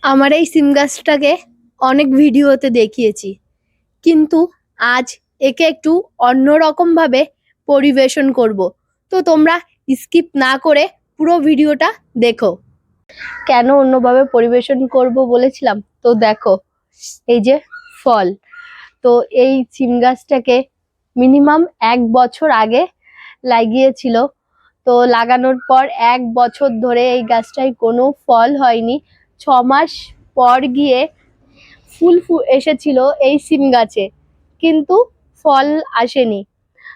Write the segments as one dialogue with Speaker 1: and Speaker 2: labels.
Speaker 1: আমার এই সিম গাছটাকে অনেক ভিডিওতে দেখিয়েছি, কিন্তু আজ একে একটু অন্যরকম ভাবে পরিবেশন করব। তো তোমরা স্কিপ না করে পুরো ভিডিওটা দেখো। কেন অন্যভাবে পরিবেশন করব বলেছিলাম? তো দেখো, এই যে ফল, তো এই সিম গাছটাকে মিনিমাম 1 বছর আগে লাগিয়েছিল। তো লাগানোর পর 1 বছর ধরে এই গাছটায় কোনো ফল হয়নি। 6 মাস পর গিয়ে ফুল এসেছিল এই সিম গাছে, কিন্তু ফল আসেনি।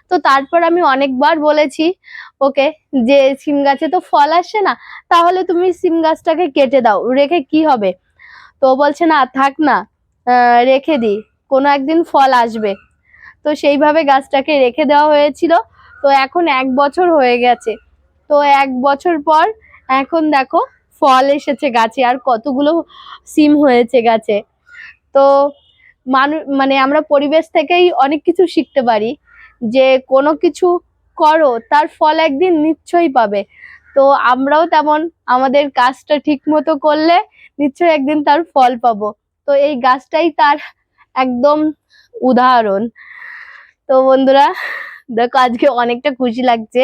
Speaker 1: তো তারপর আমি অনেকবার বলেছি ওকে যে সিম গাছে তো ফল আসে না, তাহলে তুমি সিম গাছটাকে কেটে দাও, রেখে কি হবে। তো বলছে না, থাক না, রেখে দিই, কোনো একদিন ফল আসবে। তো সেইভাবে গাছটাকে রেখে দেওয়া হয়েছিল। তো এখন 1 বছর হয়ে গেছে। তো 1 বছর পর এখন দেখো ফল এসেছে গাছে, আর কতগুলো সিম হয়েছে গাছে। তো মানে আমরা পরিবেশ থেকেই অনেক কিছু শিখতে পারি, যে কোনো কিছু করো তার ফল একদিন নিশ্চয়ই পাবে। তো আমরাও তেমন আমাদের কাজটা ঠিক মতো করলে নিশ্চয়ই একদিন তার ফল পাবো। তো এই গাছটাই তার একদম উদাহরণ। তো বন্ধুরা দেখো, আজকে অনেকটা খুশি লাগছে,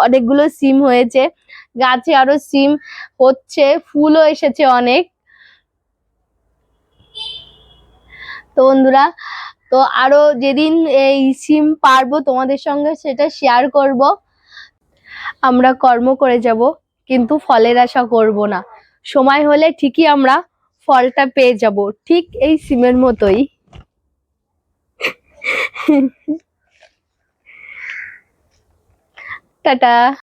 Speaker 1: অনেকগুলো সিম হয়েছে গাছে, আরো সিম হচ্ছে, ফুলও এসেছে অনেক। তো বন্ধুরা, তো আরো যেদিন এই সিম পারবো তোমাদের সঙ্গে সেটা শেয়ার করব। আমরা কর্ম করে যাব, কিন্তু ফলের আশা করব না। সময় হলে ঠিকই আমরা ফলটা পেয়ে যাব, ঠিক এই সিমের মতোই। টাটা।